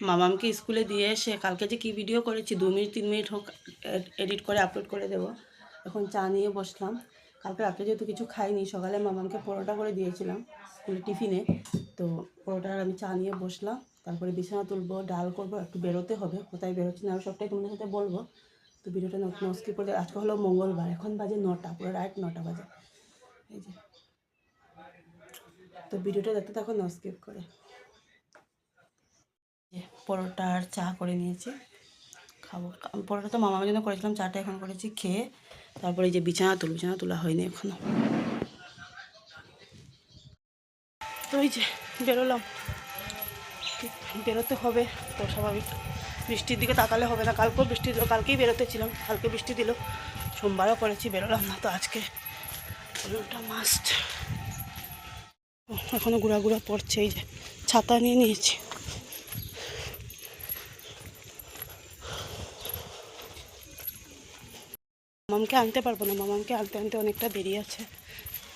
মামামকে স্কুলে দিয়ে এসে কালকে যে কী ভিডিও করেছি 2 মিনিট 3 মিনিট হোক এডিট করে আপলোড করে দেবো। এখন চা নিয়ে বসলাম। কালকে রাত্রে যেহেতু কিছু খাইনি, সকালে মামামকে পরোটা করে দিয়েছিলাম স্কুলে টিফিনে, তো পরোটার আমি চা নিয়ে বসলাম। তারপরে বিছানা তুলবো, ডাল করবো, একটু বেরোতে হবে, কোথায় বেরোচ্ছি না সবটাই তোমাদের সাথে বলবো। তো ভিডিওটা নস্কি করে, আজকে হলো মঙ্গলবার, এখন বাজে 9টা, পুরো রাত 9টা বাজে। এই যে, তো ভিডিওটা দেখতে থাকো স্কিপ করে। পরোটা আর চা করে নিয়েছি, খাবো। পরোটা তো মামার জন্য করেছিলাম, চাটা এখন করেছি, খেয়ে তারপরে এই যে বিছানা তোলা হয়নি এখনও। তো ওই যে বেরোলাম, বেরোতে হবে তো স্বাভাবিক। বৃষ্টির দিকে তাকালে হবে না, কালকেও বৃষ্টি দিল, কালকেই বেরোতে ছিলাম, কালকে বৃষ্টি দিল, সোমবারও করেছি, বেরোলাম না, তো আজকে ওটা মাস্ট। এখনও ঘোরা পড়ছে, এই যে ছাতা নিয়ে নিয়েছি। মামামকে আনতে পারবো না, মামামকে আনতে অনেকটা দেরি আছে,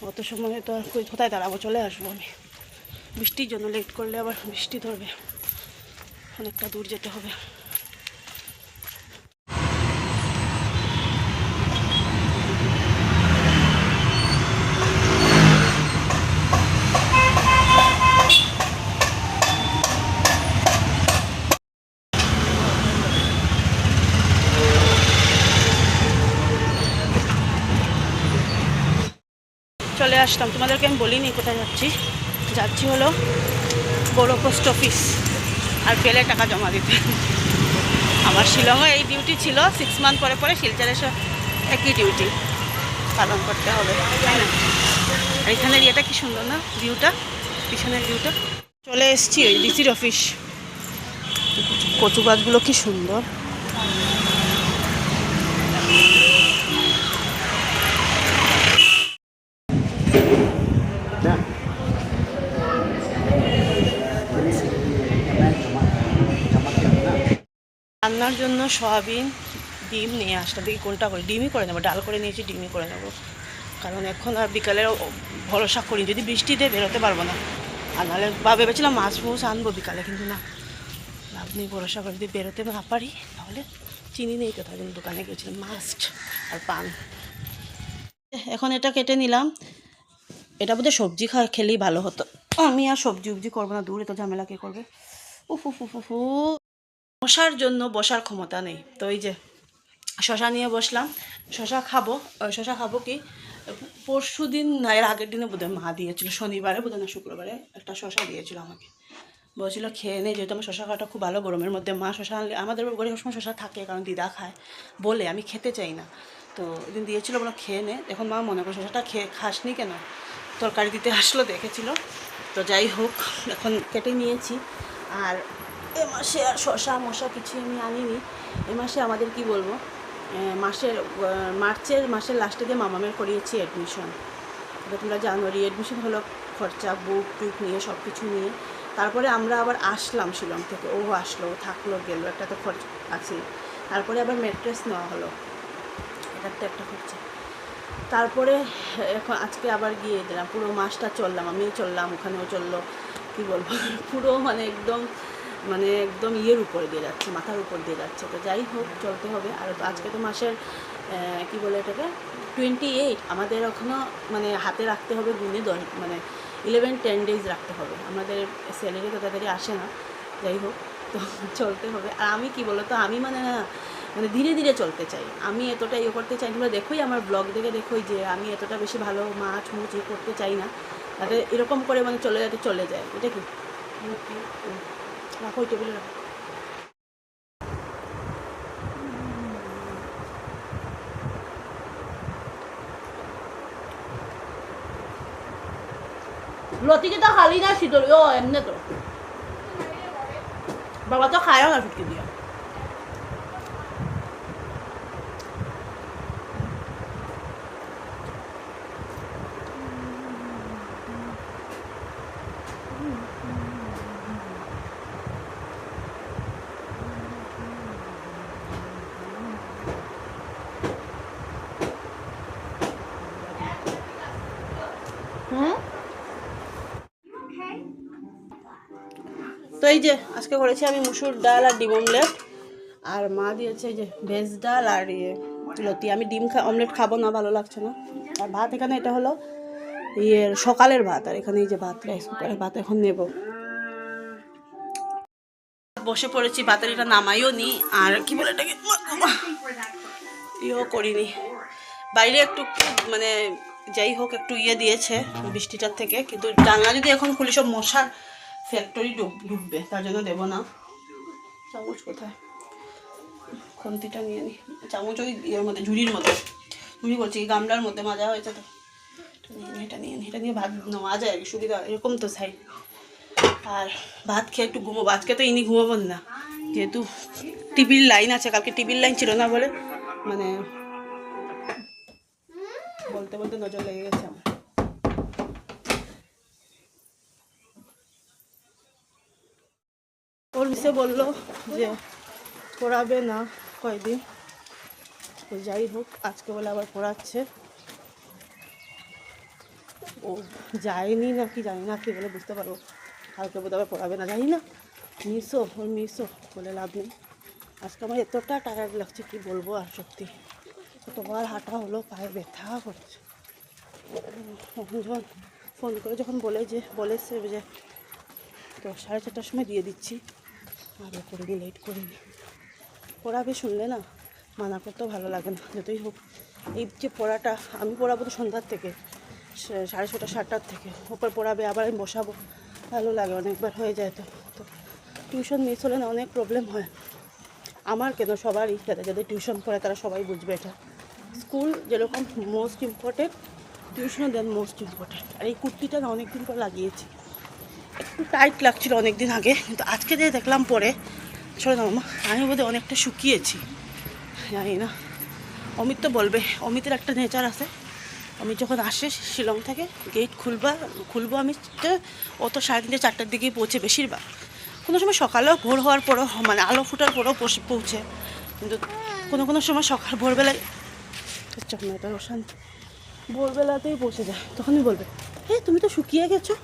অত সময় তো আর কোথায় দাঁড়াবো, চলে আসবো আমি। বৃষ্টির জন্য লেট করলে আবার বৃষ্টি ধরবে, অনেকটা দূর যেতে হবে। চলে আসলাম, তোমাদেরকে আমি বলিনি কোথায় যাচ্ছি হলো বড় পোস্ট অফিস, আর পেলে টাকা জমা দিতে। আমার শিলংয়ে এই ডিউটি ছিল, 6 মান্থ পরে শিলচরে একই ডিউটি পালন করতে হবে, তাই না? আর এখানের ইয়েটা কি সুন্দর না, ভিউটা, পিছনের ভিউটা। চলে এসছি ওই ডিসির অফিস, কচু গাছগুলো কি সুন্দর। রান্নার জন্য সয়াবিন, ডিম নিয়ে আসলাম, দেখি কোনটা করে, ডিমই করে নেবো, ডাল করে নিয়েছি, ডিমই করে নেবো, কারণ এখন আর বিকালের ভরসা করি, যদি বৃষ্টি দিয়ে বেরোতে পারবো না। আর নাহলে ভেবেছিলাম মাছ আনবো বিকালে, কিন্তু না, আপনি ভরসা করে যদি বেরোতে না পারি, তাহলে চিনি নেই কোথাও, কিন্তু দোকানে গিয়েছিলাম, মাস্ট আর পান। এখন এটা কেটে নিলাম, এটা বোধহয় সবজি খেলেই ভালো হতো, আমি আর সবজি করবো না, দূরে তো ঝামেলা কে করবে। উফু বসার জন্য বসার ক্ষমতা নেই, তো এই যে শশা নিয়ে বসলাম, শশা খাবো কি, পরশু দিন না এর আগের দিনে বোধহয় মা দিয়েছিল, শনিবারে বোধহয় না শুক্রবারে একটা শশা দিয়েছিল আমাকে, বলছিল খেয়ে নেই, যেহেতু আমার শশা খাওয়াটা খুব ভালো গরমের মধ্যে, মা শশা আনলে, আমাদের ঘরে সবসময় শশা থাকে, কারণ দিদা খায় বলে, আমি খেতে চাই না, তো ওই দিয়েছিল, বলো খেয়ে নে। এখন মা মনে করে শশাটা খাসনি কেন, তরকারি দিতে আসলো দেখেছিল, তো যাই হোক এখন কেটে নিয়েছি। আর এ মাসে আর শশা মশা কিছু আমি আনিনি, এ মাসে আমাদের কি বলবো, মার্চের লাস্টে দিয়ে মামামের করিয়েছি অ্যাডমিশন, তোমরা জানো, অ্যাডমিশন হলো খরচা, বুক টুক নিয়ে সব কিছু নিয়ে, তারপরে আমরা আবার আসলাম শিলং থেকে, ও আসলো, থাকলো গেলো, একটা তো খরচ আছে, তারপরে আবার ম্যাট্রেস নেওয়া হলো, এটার তো একটা খরচা, তারপরে এখন আজকে আবার গিয়ে দিলাম, পুরো মাসটা চললাম, আমিও চললাম, ওখানেও চললো, কী বলবো, পুরো মানে একদম ইয়ের উপর দিয়ে যাচ্ছে, মাথার উপর দিয়ে যাচ্ছে, তো যাই হোক চলতে হবে। আর আজকে তো মাসের কি বলে এটাকে 28, আমাদের এখনও মানে হাতে রাখতে হবে, গুনে 11-10 ডেজ রাখতে হবে, আমাদের স্যালারি তো তাড়াতাড়ি আসে না, যাই হোক তো চলতে হবে। আর আমি কি বলো তো, আমি মানে ধীরে ধীরে চলতে চাই, আমি এতটা ইয়ে করতে চাই, তোমরা দেখোই আমার ব্লগ দেখে দেখোই যে আমি এতটা বেশি ভালো মাছ মুচ ইয়ে করতে চাই না, তাতে এরকম করে মানে চলে যায়, এটা কি রাখো, ওই টেবিলে রাখো। লতিকে তো খালি না শীতল, ও এমনি তো বাবা তো খায়ও না ফুটকি দিয়া। তো এই যে আজকে করেছি আমি মুসুর ডাল আর ডিম অমলেট, আর মা দিয়েছে এই যে ভেজ ডাল আর লতি। আমি ডিম অমলেট খাবো না, ভালো লাগছে না। আর ভাত এখানে এটা হলো সকালের ভাত, আর এখানে এই যে ভাত, রাইস কুকারের ভাত এখন নেব। বসে পড়েছি, বাতারিটা নামাইও নি, আর কি বলে এটাকে ইয়েও করিনি। বাইরে একটু মানে যাই হোক একটু দিয়েছে বৃষ্টিটার থেকে, কিন্তু জানলা যদি এখন খুলি সব মশার ফ্যাক্টরি ঢুকবে, তার জন্য দেবো না। চামচ কোথায়, খুন্তিটা নিয়ে নিই। চামচ ওই ইয়ের মধ্যে, ঝুড়ির মধ্যে, ঝুড়ি বলছি গামলার মধ্যে মাজা হয়েছে তো, এটা নিয়ে ভাত নেওয়া যায় আর কি, সুবিধা এরকম তো সাইড। আর ভাত খেয়ে একটু ঘুমোবো, আজকে তো ইনি ঘুমাবেন না, যেহেতু টিভির লাইন আছে, কালকে টিভির লাইন ছিল না বলে মানে বলতে বলতে নজর লেগে গেছে আমার। ওর মিসে বললো যে পড়াবে না কয়দিন, তো যাই হোক আজকে বলে আবার পড়াচ্ছে। ও যায়নি না কি জানি না, কি বলে বুঝতে পারবো, কালকে বোধ আবার পড়াবে না, জানি না। ওর মিসও বলে লাভ নেই। আজকে আমার এতটা টায়ার্ড লাগছে কি বলবো, আর সত্যি কতবার হাঁটা হলো, পায়ে ব্যথা করছে। যখন ফোন করে যখন বলেছে যে তো 4:30টার সময় দিয়ে দিচ্ছি, আর করিনি, লেট করিনি। পড়াবে শুনলে না মানা করতেও ভালো লাগে না, যতই হোক এই যে পড়াটা আমি পড়াবো তো সন্ধ্যার থেকে, 6:30 7টার থেকে, ওপর পড়াবে আবার আমি বসাবো, ভালো লাগে, অনেকবার হয়ে যায়। তো টিউশন মিস হলে না অনেক প্রবলেম হয় আমার, কেন সবারই, যাদের টিউশন পড়ে তারা সবাই বুঝবে এটা। স্কুল যেরকম মোস্ট ইম্পর্টেন্ট, টিউশনও দেন মোস্ট ইম্পর্টেন্ট। আর এই কুর্তিটা না অনেকদিন পর লাগিয়েছি, একটু টাইট লাগছিল অনেক দিন আগে, কিন্তু আজকে দিয়ে দেখলাম পরে ছোটো না মামা, আমি বোধহয় অনেকটা শুকিয়েছি, জানি না। অমিত তো বলবে, অমিতের একটা নেচার আছে, অমিত যখন আসে শিলং থেকে, গেট খুলবো আমি, ও তো 3:30 4টার দিকেই পৌঁছে বেশিরভাগ, কোনো সময় সকালেও ভোর হওয়ার পরও মানে আলো ফুটার পরেও পৌঁছে, কিন্তু কোনো সময় সকাল ভোরবেলায় এটা অশান্তি, ভোরবেলাতেই পৌঁছে যায়, তখনই বলবে হ্যাঁ তুমি তো শুকিয়ে গেছো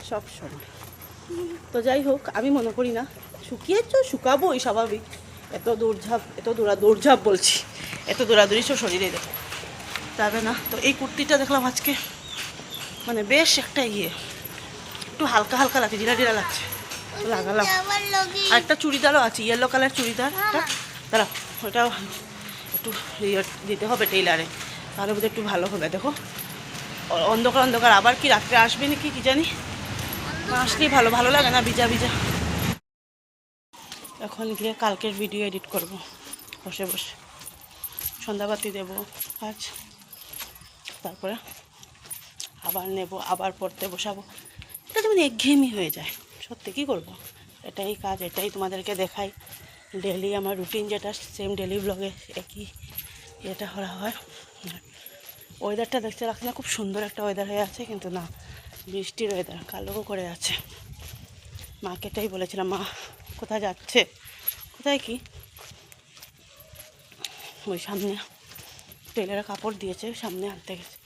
সব সময়। তো যাই হোক আমি মনে করি না শুকিয়েছো, শুকাবো ওই স্বাভাবিক, এত দৌড়ঝাঁপ বলছি, এত দৌড়াদৌড়ি শরীরে যাবে না। তো এই কুর্তিটা দেখলাম আজকে মানে বেশ একটা একটু হালকা হালকা লাগছে, ঢিলা লাগছে, লাগালাম। আর একটা চুড়িদারও আছে, ইয়েলো কালার চুড়িদারটা, দাঁড়া ওইটাও একটু দিতে হবে টেইলারে, তাহলে বোধহয় একটু ভালো হবে। দেখো অন্ধকার আবার কি রাত্রে আসবে নাকি কি জানি, আসলেই ভালো লাগে না ভিজা। এখন গিয়ে কালকের ভিডিও এডিট করব, বসে সন্ধ্যাবাতি দেবো আজ, তারপরে আবার নেব, আবার পড়তে বসাবো। এটা যেমন একঘেয়েমি হয়ে যায়, সত্যি কী করবো, এটাই কাজ, এটাই তোমাদেরকে দেখাই ডেলি আমার রুটিন, যেটা সেম ডেলি ব্লগে একই এটা করা হয়। ওয়েদারটা দেখতে রাখছে না, খুব সুন্দর একটা ওয়েদার হয়ে আছে, কিন্তু না, বৃষ্টির ওয়েদার, কালো করে আছে। মাকে এটাই বলেছিলাম, মা কোথায় যাচ্ছে, কোথায় কি, ওই সামনে টেলারে কাপড় দিয়েছে, সামনে আনতে গেছে,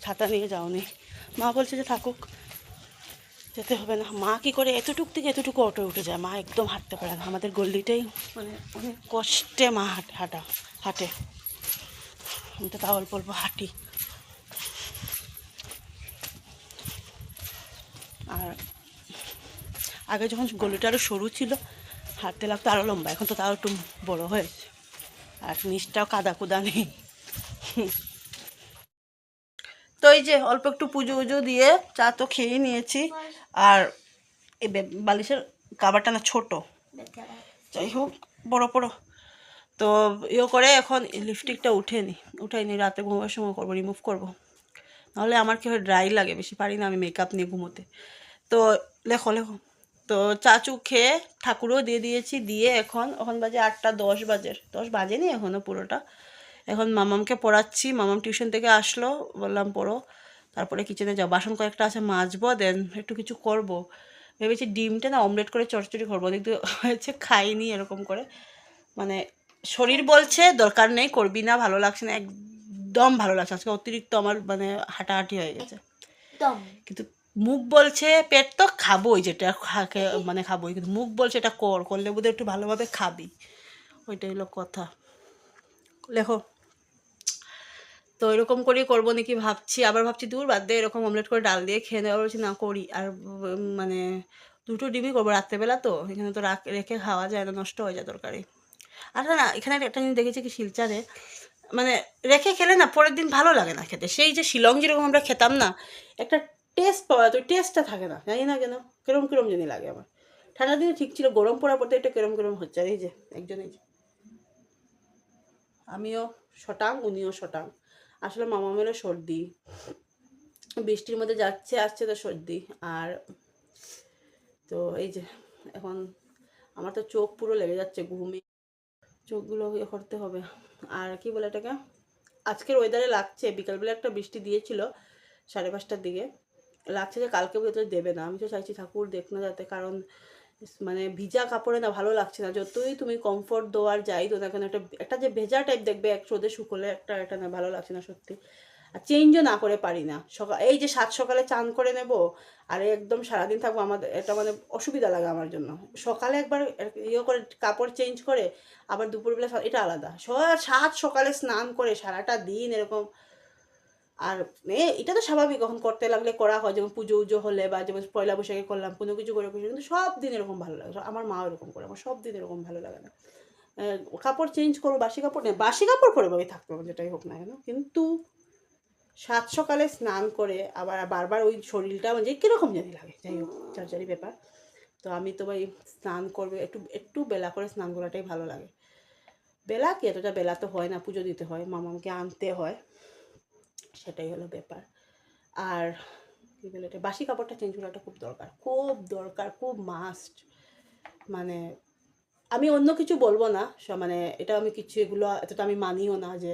ছাতা নিয়ে যাওনি। মা বলছে যে থাকুক, যেতে হবে না। মা কী করে এতটুক থেকে এতটুকু অটো উঠে যায়, মা একদম হাঁটতে পারে না, আমাদের গল্লিটাই মানে অনেক কষ্টে মা হাঁটে, আমি তো তা অল্প হাঁটি। আর আগে যখন গলিটা আরও সরু ছিল, হাঁটতে লাগতো আরও লম্বা, এখন তো তাও একটু বড় হয়েছে, আর নিচটাও কাদা নেই। তো এই যে অল্প একটু পুজো দিয়ে চা তো খেয়ে নিয়েছি, আর এই বালিশের কাবারটা না ছোট, যাই হোক বড় তো করে এখন লিপস্টিকটা উঠাইনি, রাতে ঘুমাবার সময় করবো, রিমুভ করবো, নাহলে আমার কি হয় ড্রাই লাগে, বেশি পারি না আমি মেকআপ নিয়ে ঘুমোতে। তো লেখো তো চাচু খেয়ে ঠাকুরও দিয়ে দিয়েছি, দিয়ে এখন বাজে 8:10 বাজে, 10 বাজেনি এখনও পুরোটা। এখন মামামকে পড়াচ্ছি, মামাম টিউশন থেকে আসলো, বললাম পড়ো, তারপরে কিচেনে যাও, বাসন কয়েকটা আছে মাজবো, দেন একটু কিছু করব। ভেবেছি ডিমটা না অমলেট করে চটচড়ি করবো, কিন্তু হয়েছে খাইনি এরকম করে, মানে শরীর বলছে দরকার নেই, করবি না, ভালো লাগছে না, একদম ভালো লাগছে আজকে, অতিরিক্ত আমার মানে হাঁটাহাঁটি হয়ে গেছে, কিন্তু মুখ বলছে পেট তো খাবোই, যেটা মানে খাবোই, কিন্তু মুখ বলছে এটা করলে বোধহয় একটু ভালোভাবে খাবি, ওইটাই হলো কথা। লেখো। তো এরকম করেই করবো নাকি ভাবছি, আবার ভাবছি দূর বাদ দিয়ে এরকম অমলেট করে ডাল দিয়ে খেয়ে নেওয়া, বলছি না করি। আর মানে দুটো ডিমই করবো রাত্রেবেলা, তো এখানে তো রেখে খাওয়া যায় না, নষ্ট হয়ে যায় তরকারি। আর না এখানে একটা জিনিস দেখেছি কি, শিলচারে মানে রেখে খেলে না পরের দিন ভালো লাগে না খেতে। সেই যে শিলং যেরকম আমরা খেতাম না, একটা টেস্ট পাওয়া যায়, তো টেস্টটা থাকে না, জানি না কেন, কেরম কেরম জানি লাগে আমার। ঠান্ডার দিনে ঠিক ছিল, গরম পড়ার পর এটা কেরম কেরম হচ্ছে। আর এই যে একজন, এই যে আমিও শটাং, উনিও শটাং। আসলে মামামেরও সর্দি, বৃষ্টির মধ্যে যাচ্ছে আসছে তো সর্দি। আর তো এই যে এখন আমার তো চোখ পুরো লেগে যাচ্ছে ঘুমে, চোখগুলো ইয়ে করতে হবে। আর কি বলে এটাকে, আজকের ওয়েদারে লাগছে, বিকালবেলা একটা বৃষ্টি দিয়েছিল 5:30টার দিকে, লাগছে যে কালকে বোধহয় দেবে না। আমি তো চাইছি ঠাকুর দেখ না যাতে, কারণ মানে ভিজা কাপড়ে না ভালো লাগছে না, যতই তুমি কমফোর্ট দেওয়ার যাই তো দেখেন একটা একটা যে ভেজা টাইপ দেখবে এক রোদে শুকোলে, একটা এটা না ভালো লাগছে না সত্যি। আর চেঞ্জও না করে পারি না, সকাল এই যে সকালে চান করে নেব আর একদম সারাদিন থাকবো, আমাদের এটা মানে অসুবিধা লাগে আমার জন্য। সকালে একবার ইয়ে করে কাপড় চেঞ্জ করে আবার দুপুরবেলা এটা আলাদা, সকালে স্নান করে সারাটা দিন এরকম। আর এটা তো স্বাভাবিক, কখন করতে লাগলে করা হয়, যেমন পুজো উজো হলে বা যেমন পয়লা বৈশাখে করলাম কোনো কিছু করে খুশি, কিন্তু সব দিন এরকম ভালো লাগে। আমার মাও এরকম করে, আমার সব দিন এরকম ভালো লাগে না। কাপড় চেঞ্জ করবো, বাসি কাপড় নেই, বাসি কাপড় পরে ভাবে থাকতে হবে যেটাই হোক না কেন, কিন্তু সকালে স্নান করে আবার বারবার ওই শরীরটা মানে কীরকম জানি লাগে, যাই হোক চারচারি ব্যাপার। তো আমি তো ভাই স্নান করবে একটু একটু বেলা করে স্নান করাটাই ভালো লাগে। বেলা কি এতটা বেলা তো হয় না, পুজো দিতে হয়, মামাকে আনতে হয়, সেটাই হলো ব্যাপার। আর কী বলে এটা, বাসি কাপড়টা চেঞ্জ করাটা খুব দরকার, খুব দরকার, খুব মাস্ট। মানে আমি অন্য কিছু বলবো না, মানে এটা আমি কিছু এগুলো এতটা আমি মানিও না যে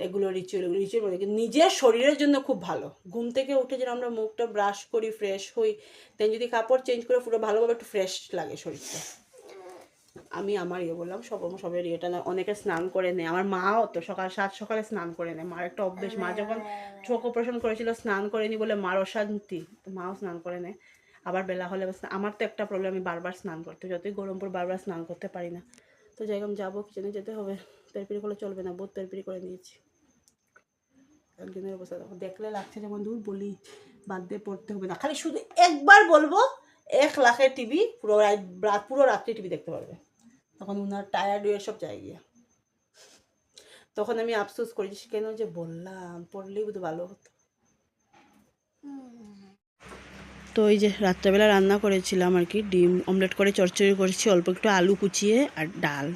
এগুলো রিচুয়াল বলে, কিন্তু নিজের শরীরের জন্য খুব ভালো। ঘুম থেকে উঠে যেন আমরা মুখটা ব্রাশ করি, ফ্রেশ হই, দেন যদি কাপড় চেঞ্জ করে পুরো ভালোভাবে একটু ফ্রেশ লাগে শরীরটা। আমি আমার ইয়ে বললাম, সবের ইয়েটা না, অনেকে স্নান করে নেয়, আমার মাও তো সকালে স্নান করে নেয়, মার একটা অভ্যেস। মা যখন চোখ অপারেশন করেছিল স্নান করেনি বলে মার অশান্তি, তো মাও স্নান করে নেয়। আবার বেলা হলে আমার তো একটা প্রবলেম, আমি বারবার স্নান করতে, যতই গরম পড়ে বারবার স্নান করতে পারি না। তো যাই হোক যাবো, কিচেনে যেতে হবে, তেরপিড়ি করলে চলবে না, বহুত তেরপিড়ি করে নিয়েছি। একদিনের অবস্থা দেখলে লাগছে যেমন দূর বলি বাদ দিয়ে পড়তে হবে না, খালি শুধু একবার বলবো 1,00,000-এর টিভি পুরো রাত্রি টিভি দেখতে পারবে, তখন ওনার টায়ার্ড হয়ে সব যায় গিয়ে। তখন আমি আফসোস করি কেন যে বললাম, পড়লেই বোধ ভালো হতো। তো এই যে রাত্রেবেলা রান্না করেছিলাম আর কি, ডিম অমলেট করে চচ্চড়ি করেছি, অল্প একটু আলু কুচিয়ে আর ডাল।